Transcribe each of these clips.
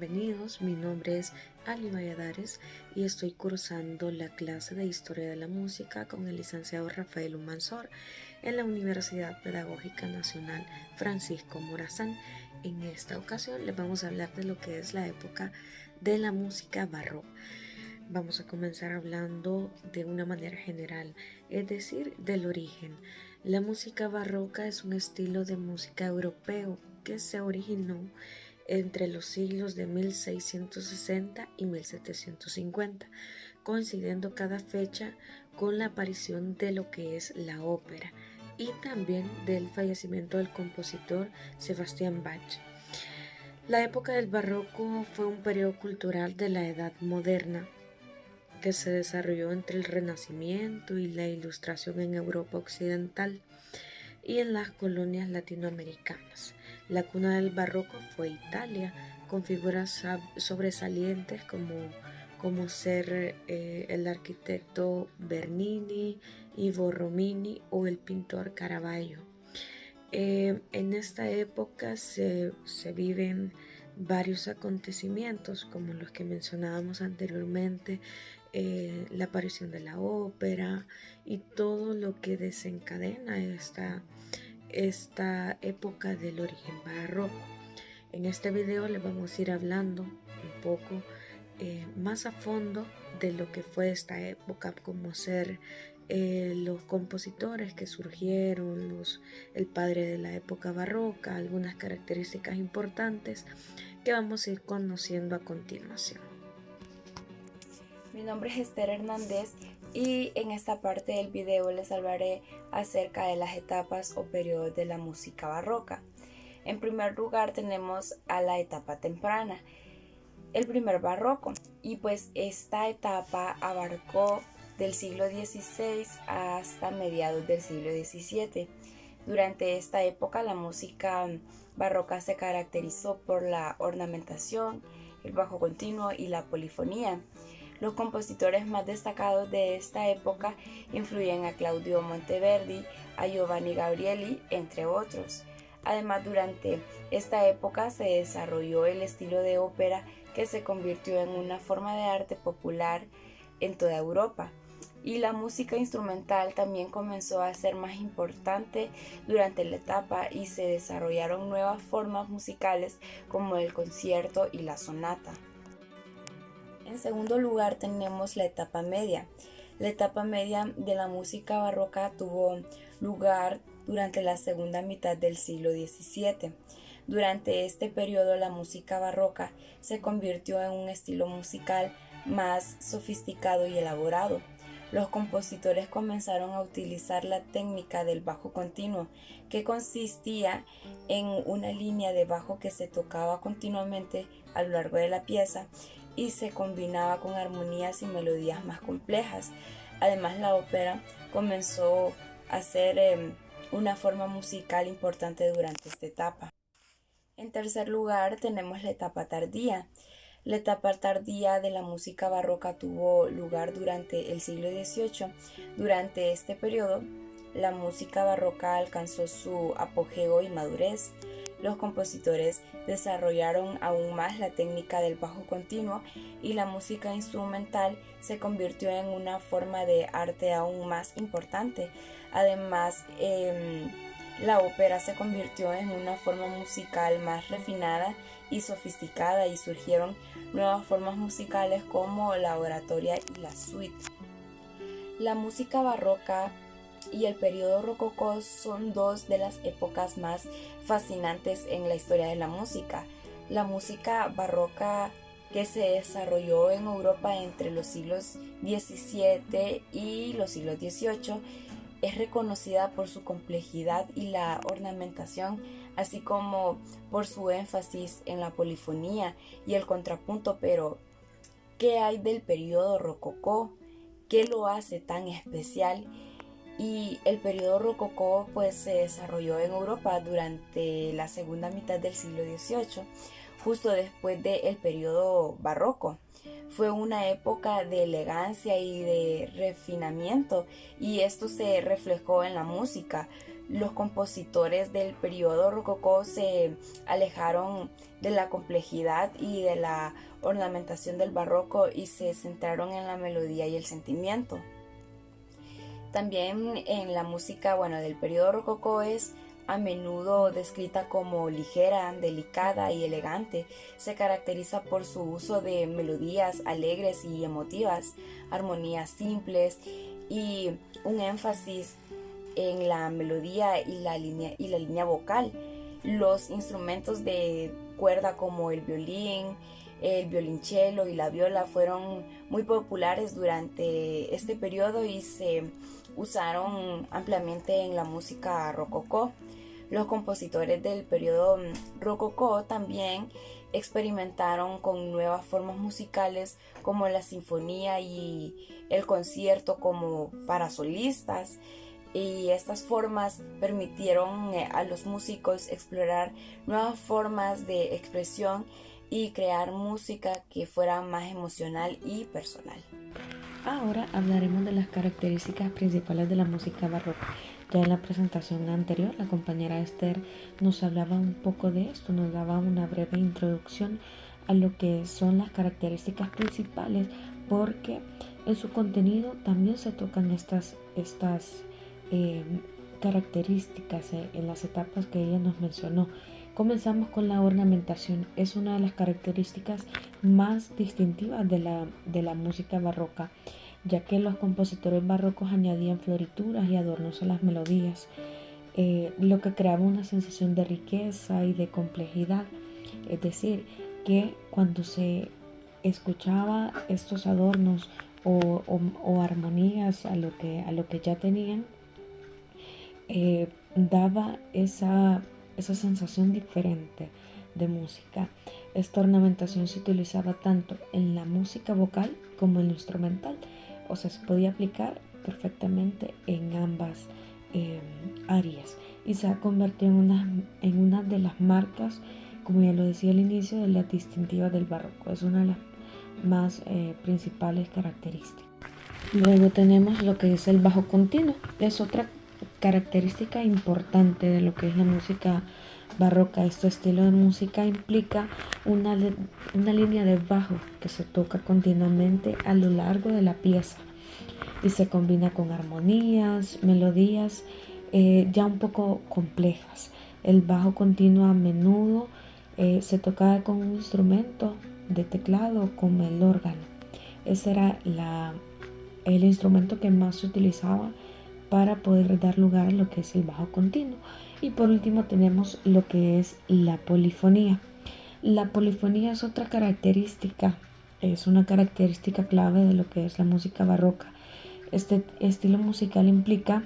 bienvenidos. Mi nombre es Ali Valladares y estoy cursando la clase de Historia de la Música con el licenciado Rafael Humansor en la Universidad Pedagógica Nacional Francisco Morazán. En esta ocasión les vamos a hablar de lo que es la época de la música barroca. Vamos a comenzar hablando de una manera general, es decir, del origen. La música barroca es un estilo de música europeo que se originó entre los siglos de 1660 y 1750, coincidiendo cada fecha con la aparición de lo que es la ópera y también del fallecimiento del compositor Sebastian Bach. La época del barroco fue un periodo cultural de la Edad Moderna que se desarrolló entre el Renacimiento y la Ilustración en Europa Occidental y en las colonias latinoamericanas. La cuna del barroco fue Italia, con figuras sobresalientes como ser el arquitecto Bernini, Ivo Romini o el pintor Caravaggio. En esta época se viven varios acontecimientos como los que mencionábamos anteriormente, la aparición de la ópera y todo lo que desencadena esta época del origen barroco. En este video les vamos a ir hablando un poco más a fondo de lo que fue esta época, como ser los compositores que surgieron, el padre de la época barroca, algunas características importantes que vamos a ir conociendo a continuación. Mi nombre es Esther Hernández y en esta parte del video les hablaré acerca de las etapas o periodos de la música barroca. En primer lugar tenemos a la etapa temprana, el primer barroco, y pues esta etapa abarcó del siglo XVI hasta mediados del siglo XVII. Durante esta época la música barroca se caracterizó por la ornamentación, el bajo continuo y la polifonía. Los compositores más destacados de esta época influyen a Claudio Monteverdi, a Giovanni Gabrieli, entre otros. Además, durante esta época se desarrolló el estilo de ópera que se convirtió en una forma de arte popular en toda Europa. Y la música instrumental también comenzó a ser más importante durante la etapa y se desarrollaron nuevas formas musicales como el concierto y la sonata. En segundo lugar tenemos la etapa media. La etapa media de la música barroca tuvo lugar durante la segunda mitad del siglo XVII. Durante este periodo la música barroca se convirtió en un estilo musical más sofisticado y elaborado. Los compositores comenzaron a utilizar la técnica del bajo continuo, que consistía en una línea de bajo que se tocaba continuamente a lo largo de la pieza y se combinaba con armonías y melodías más complejas. Además, la ópera comenzó a ser una forma musical importante durante esta etapa. En tercer lugar tenemos la etapa tardía. La etapa tardía de la música barroca tuvo lugar durante el siglo XVIII. Durante este periodo, la música barroca alcanzó su apogeo y madurez. Los compositores desarrollaron aún más la técnica del bajo continuo y la música instrumental se convirtió en una forma de arte aún más importante. Además, la ópera se convirtió en una forma musical más refinada y sofisticada y surgieron nuevas formas musicales como la oratoria y la suite. La música barroca y el periodo rococó son dos de las épocas más fascinantes en la historia de la música. La música barroca que se desarrolló en Europa entre los siglos XVII y los siglos XVIII es reconocida por su complejidad y la ornamentación, así como por su énfasis en la polifonía y el contrapunto. Pero, ¿qué hay del periodo rococó? ¿Qué lo hace tan especial? Y el periodo rococó pues se desarrolló en Europa durante la segunda mitad del siglo XVIII, justo después del periodo barroco. Fue una época de elegancia y de refinamiento, y esto se reflejó en la música. los compositores del periodo rococó se alejaron de la complejidad y de la ornamentación del barroco y se centraron en la melodía y el sentimiento. También en la música, del periodo rococó es a menudo descrita como ligera, delicada y elegante. Se caracteriza por su uso de melodías alegres y emotivas, armonías simples y un énfasis en la melodía y la línea vocal. Los instrumentos de cuerda como el violín, el violonchelo y la viola fueron muy populares durante este periodo y se usaron ampliamente en la música rococó. Los compositores del periodo rococó también experimentaron con nuevas formas musicales como la sinfonía y el concierto como para solistas, y estas formas permitieron a los músicos explorar nuevas formas de expresión y crear música que fuera más emocional y personal. Ahora hablaremos de las características principales de la música barroca. Ya en la presentación anterior, la compañera Esther nos hablaba un poco de esto, nos daba una breve introducción a lo que son las características principales, porque en su contenido también se tocan estas características en las etapas que ella nos mencionó. Comenzamos con la ornamentación. Es una de las características más distintivas de la música barroca, ya que los compositores barrocos añadían florituras y adornos a las melodías, lo que creaba una sensación de riqueza y de complejidad. Es decir, que cuando se escuchaba estos adornos o armonías a lo que ya tenían, daba esa sensación diferente de música. Esta ornamentación se utilizaba tanto en la música vocal como en la instrumental, o sea, se podía aplicar perfectamente en ambas áreas, y se ha convertido en una de las marcas, como ya lo decía al inicio, de las distintivas del barroco. Es una de las más principales características. Luego tenemos lo que es el bajo continuo. Es otra característica importante de lo que es la música barroca. Este estilo de música implica una línea de bajo que se toca continuamente a lo largo de la pieza y se combina con armonías, melodías ya un poco complejas. El bajo continuo a menudo se tocaba con un instrumento de teclado como el órgano. Ese era el instrumento que más se utilizaba para poder dar lugar a lo que es el bajo continuo. Y por último tenemos lo que es la polifonía. La polifonía es otra característica, es una característica clave de lo que es la música barroca. Este estilo musical implica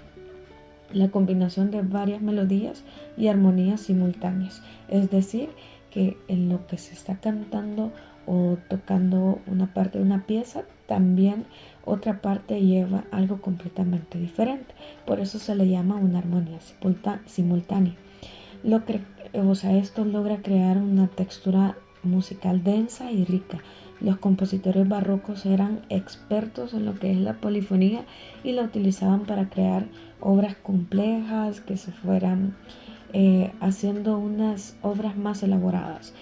la combinación de varias melodías y armonías simultáneas, es decir, que en lo que se está cantando o tocando una parte de una pieza, también otra parte lleva algo completamente diferente. Por eso se le llama una armonía simultánea. Esto logra crear una textura musical densa y rica. Los compositores barrocos eran expertos en lo que es la polifonía y la utilizaban para crear obras complejas que se fueran haciendo unas obras más elaboradas.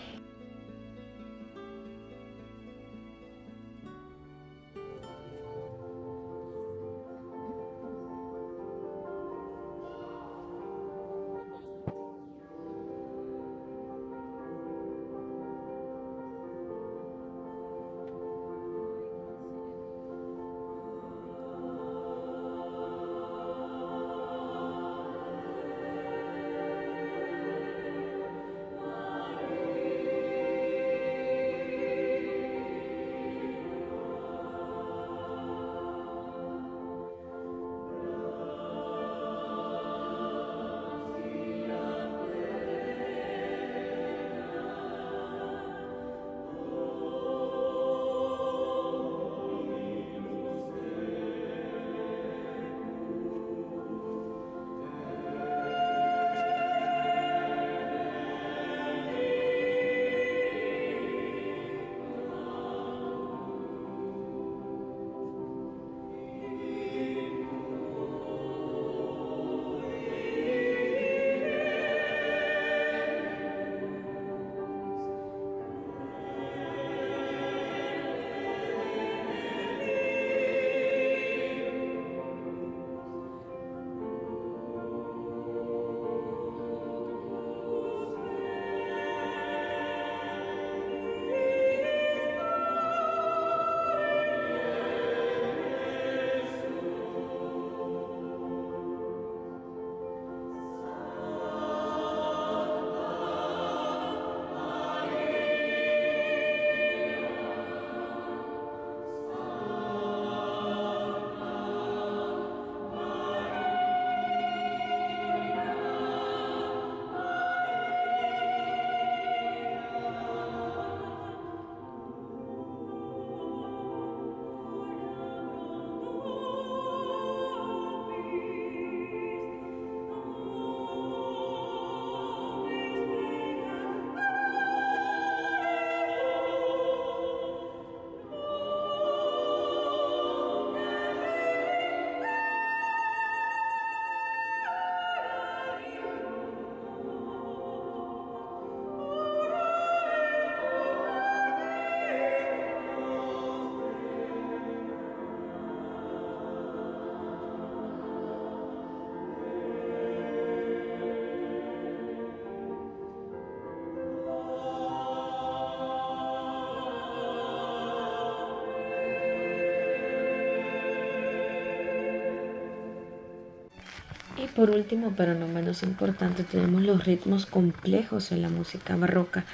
Y por último, pero no menos importante, tenemos los ritmos complejos en la música barroca.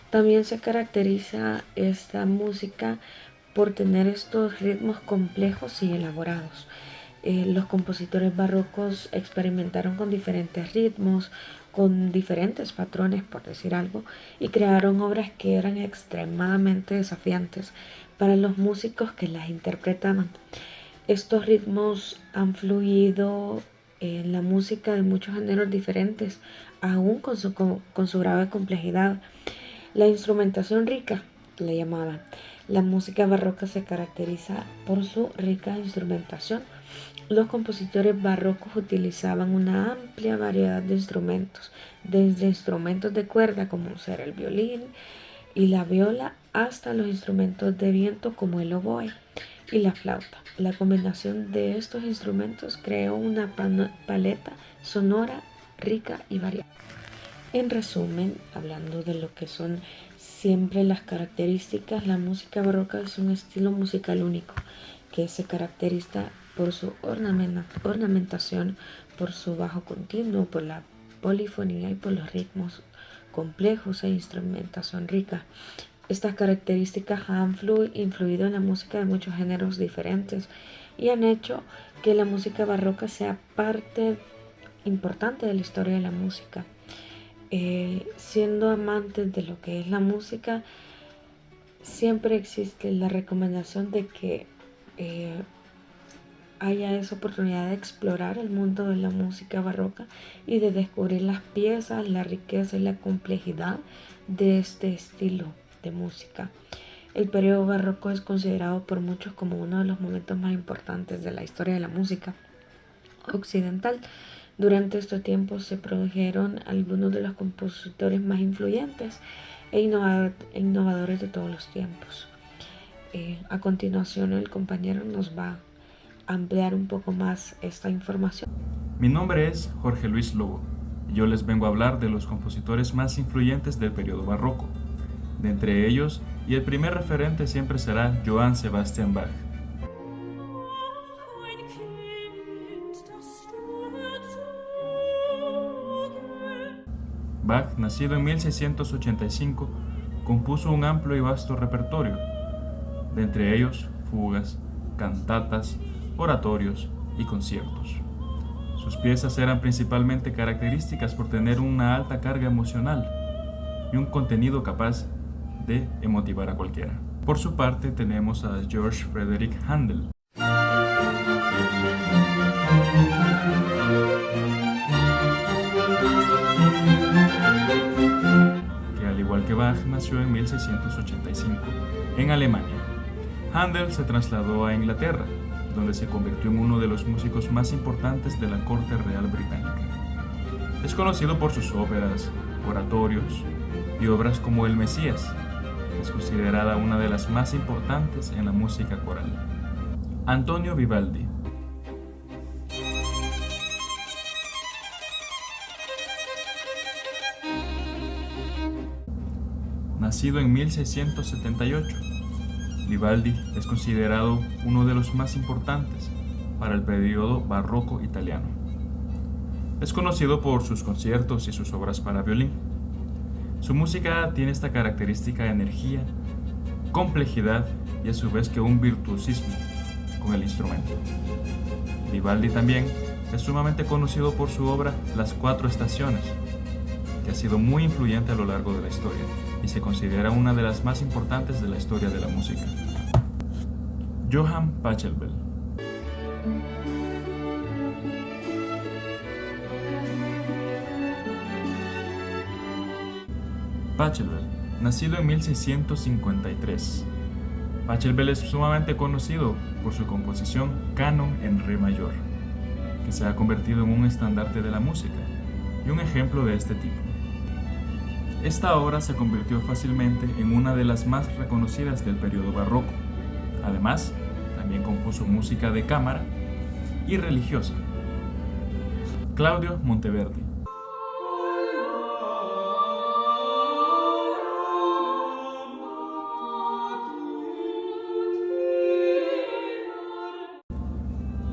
También se caracteriza esta música por tener estos ritmos complejos y elaborados. Los compositores barrocos experimentaron con diferentes ritmos, con diferentes patrones, por decir algo, y crearon obras que eran extremadamente desafiantes para los músicos que las interpretaban. Estos ritmos han fluido en la música de muchos géneros diferentes, aún con su grave complejidad. La instrumentación rica, le llamaban. La música barroca se caracteriza por su rica instrumentación. Los compositores barrocos utilizaban una amplia variedad de instrumentos, desde instrumentos de cuerda como ser el violín y la viola hasta los instrumentos de viento como el oboe y la flauta. La combinación de estos instrumentos creó una paleta sonora rica y variada. En resumen, hablando de lo que son siempre las características, la música barroca es un estilo musical único que se caracteriza por su ornamentación, por su bajo continuo, por la polifonía y por los ritmos complejos e instrumentación rica. Estas características han influido en la música de muchos géneros diferentes y han hecho que la música barroca sea parte importante de la historia de la música. Siendo amantes de lo que es la música, siempre existe la recomendación de que haya esa oportunidad de explorar el mundo de la música barroca y de descubrir las piezas, la riqueza y la complejidad de este estilo de música. El periodo barroco es considerado por muchos como uno de los momentos más importantes de la historia de la música occidental. Durante estos tiempos se produjeron algunos de los compositores más influyentes e innovadores de todos los tiempos. A continuación, el compañero nos va a ampliar un poco más esta información. Mi nombre es Jorge Luis Lobo y yo les vengo a hablar de los compositores más influyentes del periodo barroco. De entre ellos, y el primer referente siempre será Johann Sebastian Bach. Bach, nacido en 1685, compuso un amplio y vasto repertorio, de entre ellos fugas, cantatas, oratorios y conciertos. Sus piezas eran principalmente características por tener una alta carga emocional y un contenido capaz de emotivar a cualquiera. Por su parte tenemos a George Frederick Handel. Que al igual que Bach nació en 1685 en Alemania. Handel se trasladó a Inglaterra, donde se convirtió en uno de los músicos más importantes de la corte real británica. Es conocido por sus óperas, oratorios y obras como El Mesías. Es considerada una de las más importantes en la música coral. Antonio Vivaldi. Nacido en 1678, Vivaldi es considerado uno de los más importantes para el periodo barroco italiano. Es conocido por sus conciertos y sus obras para violín. Su música tiene esta característica de energía, complejidad y a su vez que un virtuosismo con el instrumento. Vivaldi también es sumamente conocido por su obra Las Cuatro Estaciones, que ha sido muy influyente a lo largo de la historia y se considera una de las más importantes de la historia de la música. Johann Pachelbel. Pachelbel, nacido en 1653. Pachelbel es sumamente conocido por su composición Canon en Re mayor, que se ha convertido en un estandarte de la música y un ejemplo de este tipo. Esta obra se convirtió fácilmente en una de las más reconocidas del periodo barroco. Además, también compuso música de cámara y religiosa. Claudio Monteverdi.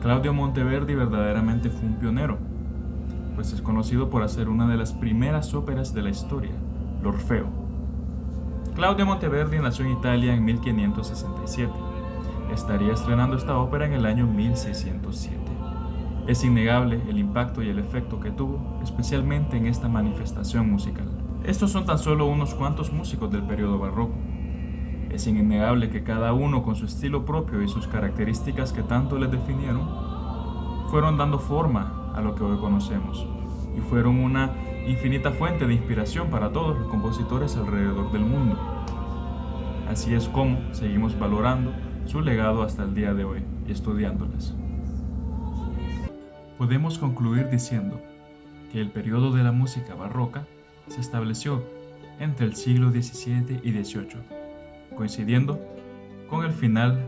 Claudio Monteverdi verdaderamente fue un pionero, pues es conocido por hacer una de las primeras óperas de la historia, l'Orfeo. Claudio Monteverdi nació en Italia en 1567. Estaría estrenando esta ópera en el año 1607. Es innegable el impacto y el efecto que tuvo, especialmente en esta manifestación musical. Estos son tan solo unos cuantos músicos del periodo barroco. Es innegable que cada uno con su estilo propio y sus características que tanto les definieron, fueron dando forma a lo que hoy conocemos y fueron una infinita fuente de inspiración para todos los compositores alrededor del mundo. Así es como seguimos valorando su legado hasta el día de hoy y estudiándolas. Podemos concluir diciendo que el periodo de la música barroca se estableció entre el siglo XVII y XVIII, coincidiendo con el final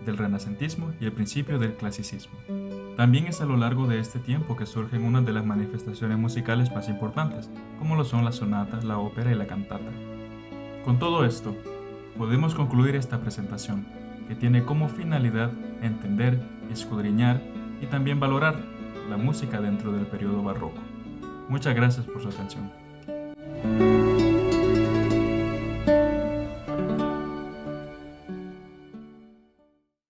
del renacentismo y el principio del clasicismo. También es a lo largo de este tiempo que surgen unas de las manifestaciones musicales más importantes, como lo son las sonatas, la ópera y la cantata. Con todo esto, podemos concluir esta presentación, que tiene como finalidad entender, escudriñar y también valorar la música dentro del periodo barroco. Muchas gracias por su atención.